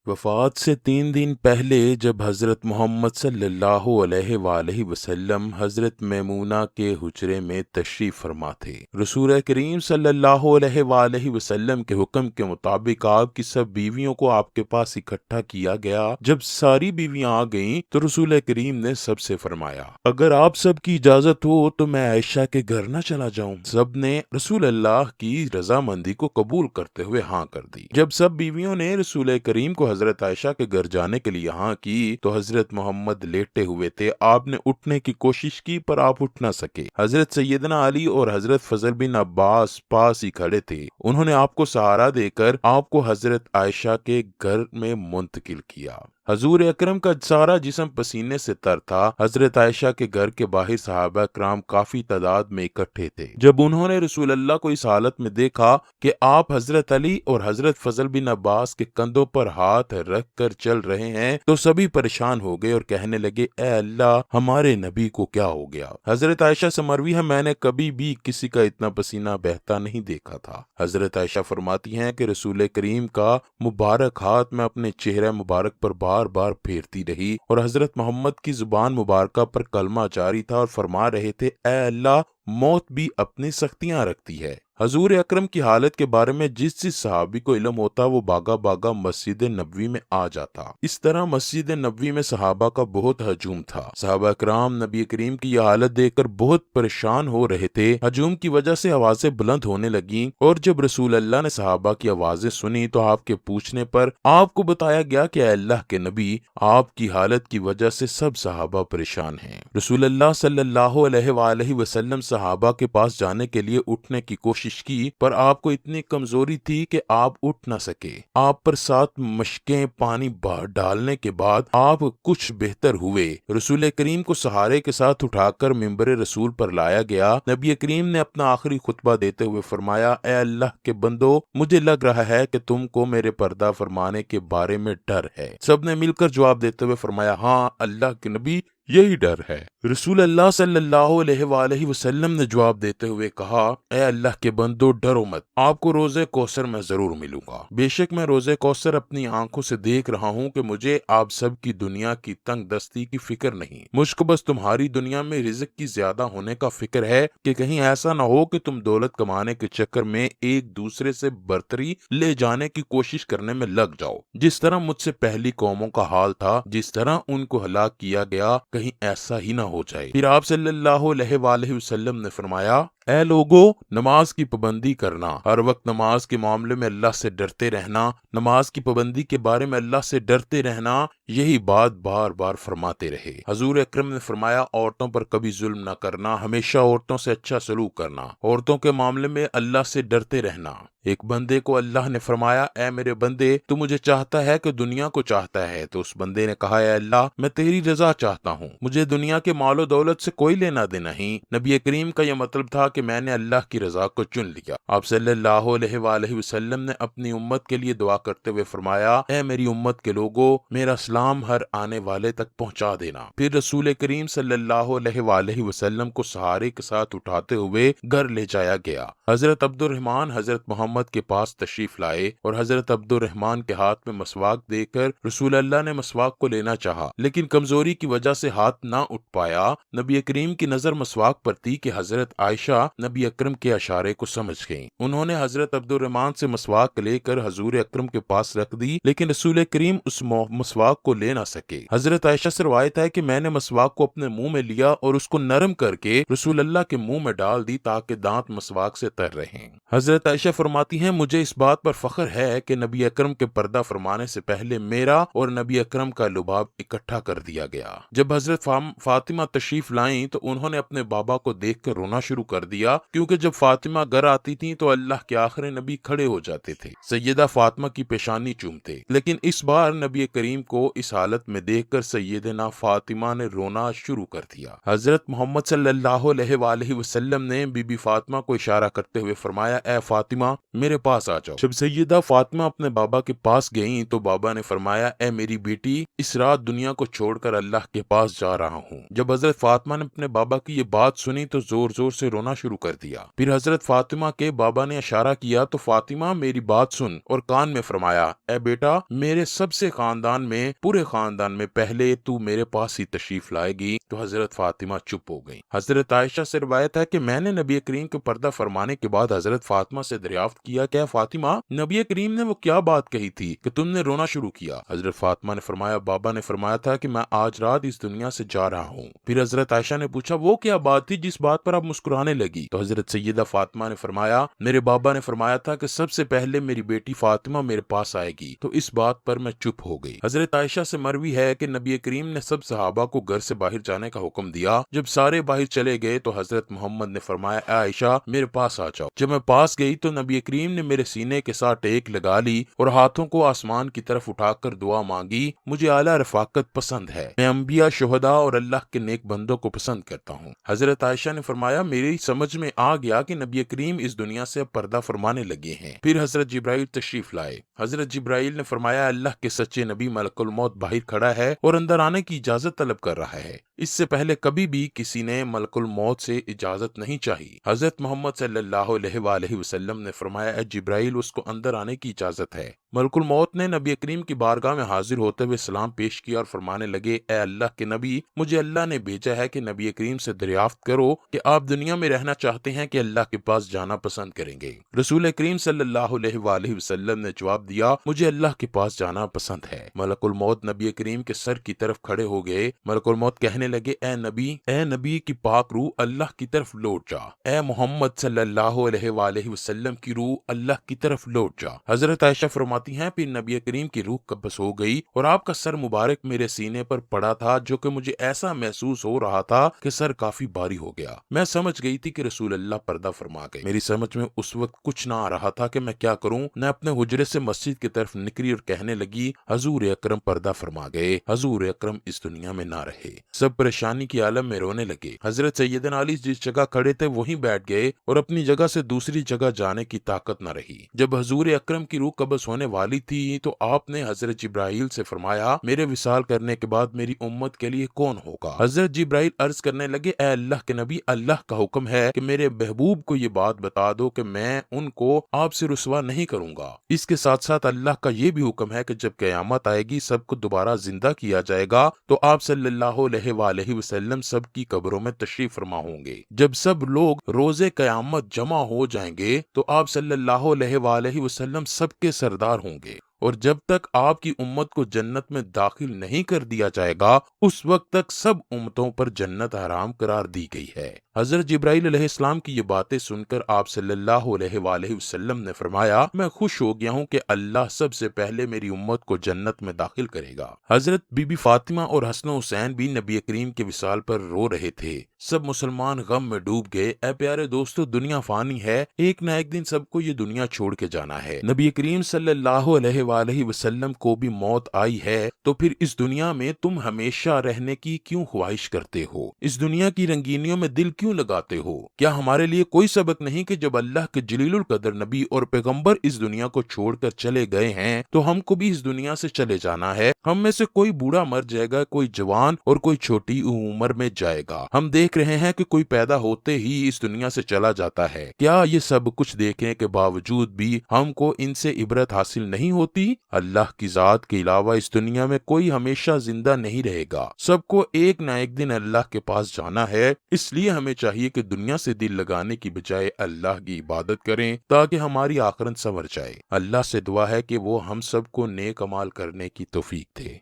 وفات سے 3 دن پہلے جب حضرت محمد صلی اللہ علیہ وآلہ وسلم حضرت میمونہ کے حجرے میں تشریف فرما تھے، رسول کریم صلی اللہ علیہ وآلہ وسلم کے حکم کے مطابق آپ کی سب بیویوں کو آپ کے پاس اکٹھا کیا گیا۔ جب ساری بیویاں آ گئیں تو رسول کریم نے سب سے فرمایا، اگر آپ سب کی اجازت ہو تو میں عائشہ کے گھر نہ چلا جاؤں؟ سب نے رسول اللہ کی رضامندی کو قبول کرتے ہوئے ہاں کر دی۔ جب سب بیویوں نے رسول کریم کو حضرت عائشہ کے گھر جانے کے لیے ہاں کی تو حضرت محمد لیٹے ہوئے تھے۔ آپ نے اٹھنے کی کوشش کی پر آپ اٹھ نہ سکے۔ حضرت سیدنا علی اور حضرت فضل بن عباس پاس ہی کھڑے تھے، انہوں نے آپ کو سہارا دے کر آپ کو حضرت عائشہ کے گھر میں منتقل کیا۔ حضور اکرم کا سارا جسم پسینے سے تر تھا۔ حضرت عائشہ کے گھر کے باہر صحابہ کرام کافی تعداد میں اکٹھے تھے۔ جب انہوں نے رسول اللہ کو اس حالت میں دیکھا کہ آپ حضرت علی اور حضرت فضل بن عباس کے کندھوں پر ہاتھ رکھ کر چل رہے ہیں تو سبھی پریشان ہو گئے اور کہنے لگے، اے اللہ، ہمارے نبی کو کیا ہو گیا؟ حضرت عائشہ سے مروی ہے، میں نے کبھی بھی کسی کا اتنا پسینہ بہتا نہیں دیکھا تھا۔ حضرت عائشہ فرماتی ہیں کہ رسول کریم کا مبارک ہاتھ میں اپنے چہرہ مبارک پر بار بار پھیرتی رہی اور حضرت محمد کی زبان مبارکہ پر کلمہ جاری تھا اور فرما رہے تھے، اے اللہ، موت بھی اپنی سختیاں رکھتی ہے۔ حضور اکرم کی حالت کے بارے میں جس صحابی کو علم ہوتا وہ باغا باغا مسجد نبوی میں آ جاتا۔ اس طرح مسجد نبوی میں صحابہ کا بہت ہجوم تھا۔ صحابہ کرام نبی کریم کی یہ حالت دیکھ کر بہت پریشان ہو رہے تھے۔ ہجوم کی وجہ سے آوازیں بلند ہونے لگیں اور جب رسول اللہ نے صحابہ کی آوازیں سنی تو آپ کے پوچھنے پر آپ کو بتایا گیا کہ اے اللہ کے نبی، آپ کی حالت کی وجہ سے سب صحابہ پریشان ہیں۔ رسول اللہ صلی اللہ علیہ وآلہ وسلم صحابہ کے پاس جانے کے لیے اٹھنے کی کوشش کی پر آپ کو اتنی کمزوری تھی کہ آپ اٹھ نہ سکے۔ آپ پر 7 مشکیں پانی ڈالنے کے بعد آپ کچھ بہتر ہوئے۔ رسول کریم کو سہارے کے ساتھ اٹھا کر منبر رسول پر لایا گیا۔ نبی کریم نے اپنا آخری خطبہ دیتے ہوئے فرمایا، اے اللہ کے بندو، مجھے لگ رہا ہے کہ تم کو میرے پردہ فرمانے کے بارے میں ڈر ہے۔ سب نے مل کر جواب دیتے ہوئے فرمایا، ہاں اللہ کے نبی، یہی ڈر ہے۔ رسول اللہ صلی اللہ علیہ وآلہ وسلم نے جواب دیتے ہوئے کہا، اے اللہ کے بندو، ڈرو مت، آپ کو روزے کوثر میں ضرور ملوں گا۔ بے شک میں روزے کوثر اپنی آنکھوں سے دیکھ رہا ہوں کہ مجھے آپ سب کی دنیا کی تنگ دستی کی فکر نہیں، مجھ کو بس تمہاری دنیا میں رزق کی زیادہ ہونے کا فکر ہے کہ کہیں ایسا نہ ہو کہ تم دولت کمانے کے چکر میں ایک دوسرے سے برتری لے جانے کی کوشش کرنے میں لگ جاؤ۔ جس طرح مجھ سے پہلی قوموں کا حال تھا، جس طرح ان کو ہلاک کیا گیا، کہیں ایسا ہی نہ ہو جائے۔ پھر آپ صلی اللہ علیہ وآلہ وسلم نے فرمایا، اے لوگو، نماز کی پابندی کرنا، ہر وقت نماز کے معاملے میں اللہ سے ڈرتے رہنا، نماز کی پابندی کے بارے میں اللہ سے ڈرتے رہنا، یہی بات بار بار فرماتے رہے۔ حضور اکرم نے فرمایا، عورتوں پر کبھی ظلم نہ کرنا، ہمیشہ عورتوں سے اچھا سلوک کرنا، عورتوں کے معاملے میں اللہ سے ڈرتے رہنا۔ ایک بندے کو اللہ نے فرمایا، اے میرے بندے، تو مجھے چاہتا ہے کہ دنیا کو چاہتا ہے؟ تو اس بندے نے کہا، اے اللہ، میں تیری رضا چاہتا ہوں، مجھے دنیا کے مال و دولت سے کوئی لینا دینا نہیں۔ نبی کریم کا یہ مطلب تھا کہ میں نے اللہ کی رضا کو چن لیا۔ آپ صلی اللہ علیہ وآلہ وسلم نے اپنی امت کے لیے دعا کرتے ہوئے فرمایا، اے میری امت کے لوگوں، میرا سلام ہر آنے والے تک پہنچا دینا۔ پھر رسول کریم صلی اللہ علیہ وآلہ وسلم کو سہارے کے ساتھ اٹھاتے ہوئے گھر لے جایا گیا۔ حضرت عبد الرحمن حضرت محمد کے پاس تشریف لائے اور حضرت عبد الرحمن کے ہاتھ میں مسواک دے کر رسول اللہ نے مسواک کو لینا چاہا، لیکن کمزوری کی وجہ سے ہاتھ نہ اٹھ پایا۔ نبی کریم کی نظر مسواک پر تھی کہ حضرت عائشہ نبی اکرم کے اشارے کو سمجھ گئیں۔ انہوں نے حضرت عبد الرحمن سے مسواک لے کر حضور اکرم کے پاس رکھ دی، لیکن رسول کریم اس مسواک کو لے نہ سکے۔ حضرت عائشہ سے روایت ہے کہ میں نے مسواک کو اپنے منہ میں لیا اور اس کو نرم کر کے رسول اللہ کے منہ میں ڈال دی تاکہ دانت مسواک سے تر رہیں۔ حضرت عائشہ فرماتی ہیں، مجھے اس بات پر فخر ہے کہ نبی اکرم کے پردہ فرمانے سے پہلے میرا اور نبی اکرم کا لباب اکٹھا کر دیا گیا۔ جب حضرت فاطمہ تشریف لائیں تو انہوں نے اپنے بابا کو دیکھ کر رونا شروع کر دیا، کیونکہ جب فاطمہ گھر آتی تھیں تو اللہ کے آخری نبی کھڑے ہو جاتے تھے، سیدہ فاطمہ کی پیشانی چومتے، لیکن اس بار نبی کریم کو اس حالت میں دیکھ کر سیدنا فاطمہ نے رونا شروع کر دیا۔ حضرت محمد صلی اللہ علیہ وآلہ وسلم نے بی بی فاطمہ کو اشارہ کرتے ہوئے فرمایا، اے فاطمہ، میرے پاس آ جاؤ۔ جب سیدہ فاطمہ اپنے بابا کے پاس گئیں تو بابا نے فرمایا، اے میری بیٹی، اس رات دنیا کو چھوڑ کر اللہ کے پاس جا رہا ہوں۔ جب حضرت فاطمہ نے اپنے بابا کی یہ بات سنی تو زور زور سے رونا شروع کر دیا۔ پھر حضرت فاطمہ کے بابا نے اشارہ کیا تو فاطمہ میری بات سن، اور کان میں فرمایا اے بیٹا، میرے سب سے خاندان میں، پورے خاندان میں پہلے تو میرے پاس ہی تشریف لائے گی۔ تو حضرت فاطمہ چپ ہو گئی۔ حضرت عائشہ سے روایت ہے کہ میں نے نبی کریم کے پردہ فرمانے کے بعد حضرت فاطمہ سے دریافت کیا کہ فاطمہ، نبی کریم نے وہ کیا بات کہی تھی کہ تم نے رونا شروع کیا؟ حضرت فاطمہ نے فرمایا بابا نے فرمایا تھا کہ میں آج رات اس دنیا سے جا رہا ہوں۔ پھر حضرت عائشہ نے پوچھا وہ کیا بات تھی جس بات پر آپ مسکرانے لگی؟ تو حضرت سیدہ فاطمہ نے فرمایا میرے بابا نے فرمایا تھا کہ سب سے پہلے میری بیٹی فاطمہ میرے پاس آئے گی، تو اس بات پر میں چپ ہو گئی۔ حضرت عائشہ سے مروی ہے کہ نبی کریم نے سب صحابہ کو گھر سے باہر جانے کا حکم دیا۔ جب سارے باہر چلے گئے تو حضرت محمد نے فرمایا اے عائشہ میرے پاس آ جاؤ۔ جب میں پاس گئی تو نبی کریم نے میرے سینے کے ساتھ ٹیک لگا لی اور ہاتھوں کو آسمان کی طرف اٹھا کر دعا مانگی، مجھے اعلیٰ رفاقت پسند ہے، میں انبیاء، شہداء اور اللہ کے نیک بندوں کو پسند کرتا ہوں۔ حضرت عائشہ نے فرمایا میری سمجھ میں آ گیا کہ نبی کریم اس دنیا سے پردہ فرمانے لگے ہیں۔ پھر حضرت جبرائیل تشریف لائے۔ حضرت جبرائیل نے فرمایا اللہ کے سچے نبی ملک الموت باہر کھڑا ہے اور اندر آنے کی اجازت طلب کر رہا ہے۔ اس سے پہلے کبھی بھی کسی نے ملک الموت سے اجازت نہیں چاہی۔ حضرت محمد صلی اللہ علیہ وآلہ وسلم نے فرمایا اے جبرائیل اس کو اندر آنے کی اجازت ہے۔ ملک الموت نے نبی کریم کی بارگاہ میں حاضر ہوتے ہوئے سلام پیش کیا اور فرمانے لگے اے اللہ کے نبی، مجھے اللہ نے بھیجا ہے کہ نبی کریم سے دریافت کرو کہ آپ دنیا میں رہنا چاہتے ہیں کہ اللہ کے پاس جانا پسند کریں گے۔ رسول کریم صلی اللہ علیہ وآلہ وسلم نے جواب دیا مجھے اللہ کے پاس جانا پسند ہے۔ ملک الموت نبی کریم کے سر کی طرف کھڑے ہو گئے۔ ملک الموت کہنے لگے اے نبی کی پاک روح اللہ کی طرف لوٹ جا، اے محمد صلی اللہ علیہ وآلہ وسلم کی روح اللہ کی طرف لوٹ جا۔ حضرت عائشہ فرماتی ہیں پھر نبی کریم کی روح قبض ہو گئی اور آپ کا سر مبارک میرے سینے پر پڑا تھا، جو کہ مجھے ایسا محسوس ہو رہا تھا کہ سر کافی بھاری ہو گیا۔ میں سمجھ گئی تھی کہ رسول اللہ پردہ فرما گئے۔ میری سمجھ میں اس وقت کچھ نہ آ رہا تھا کہ میں کیا کروں۔ میں اپنے حجرے سے مسجد کی طرف نکلی اور کہنے لگی حضور اکرم پردہ فرما گئے، حضور اکرم اس دنیا میں نہ رہے۔ سب پریشانی کی عالم میں رونے لگے۔ حضرت سیدنا علی جس جگہ کھڑے تھے وہیں بیٹھ گئے اور اپنی جگہ سے دوسری جگہ جانے کی طاقت نہ رہی۔ جب حضور اکرم کی روح قبض ہونے والی تھی تو آپ نے حضرت جبرائیل سے فرمایا میرے وصال کرنے کے بعد میری امت کے لیے کون ہوگا؟ حضرت جبرائیل عرض کرنے لگے اے اللہ کے نبی، اللہ کا حکم ہے کہ میرے محبوب کو یہ بات بتا دو کہ میں ان کو آپ سے رسوا نہیں کروں گا۔ اس کے ساتھ ساتھ اللہ کا یہ بھی حکم ہے کہ جب قیامت آئے گی سب کو دوبارہ زندہ کیا جائے گا تو آپ صلی اللہ علیہ وآلہ وسلم سب کی قبروں میں تشریف فرما ہوں گے۔ جب سب لوگ روز قیامت جمع ہو جائیں گے تو آپ صلی اللہ علیہ وآلہ وسلم سب کے سردار ہوں گے، اور جب تک آپ کی امت کو جنت میں داخل نہیں کر دیا جائے گا اس وقت تک سب امتوں پر جنت حرام قرار دی گئی ہے۔ حضرت جبرائیل علیہ السلام کی یہ باتیں سن کر آپ صلی اللہ علیہ وآلہ وسلم نے فرمایا میں خوش ہو گیا ہوں کہ اللہ سب سے پہلے میری امت کو جنت میں داخل کرے گا۔ حضرت بی بی فاطمہ اور حسن و حسین بھی نبی کریم کے وصال پر رو رہے تھے۔ سب مسلمان غم میں ڈوب گئے۔ اے پیارے دوستو، دنیا فانی ہے، ایک نہ ایک دن سب کو یہ دنیا چھوڑ کے جانا ہے۔ نبی کریم صلی اللہ علیہ وآلہ وسلم کو بھی موت آئی ہے، تو پھر اس دنیا میں تم ہمیشہ رہنے کی کیوں خواہش کرتے ہو؟ اس دنیا کی رنگینیوں میں دل کیوں لگاتے ہو؟ کیا ہمارے لیے کوئی سبق نہیں کہ جب اللہ کے جلیل القدر نبی اور پیغمبر اس دنیا کو چھوڑ کر چلے گئے ہیں تو ہم کو بھی اس دنیا سے چلے جانا ہے؟ ہم میں سے کوئی بوڑھا مر جائے گا، کوئی جوان اور کوئی چھوٹی عمر میں جائے گا۔ ہم دیکھ رہے ہیں کہ کوئی پیدا ہوتے ہی اس دنیا سے چلا جاتا ہے۔ کیا یہ سب کچھ دیکھنے کے باوجود بھی ہم کو ان سے عبرت حاصل نہیں ہوتی؟ اللہ کی ذات کے علاوہ اس دنیا میں کوئی ہمیشہ زندہ نہیں رہے گا، سب کو ایک نہ ایک دن اللہ کے پاس جانا ہے۔ اس لیے ہمیں چاہیے کہ دنیا سے دل لگانے کی بجائے اللہ کی عبادت کریں تاکہ ہماری آخرت سنور جائے۔ اللہ سے دعا ہے کہ وہ ہم سب کو نیک اعمال کرنے کی توفیق دے۔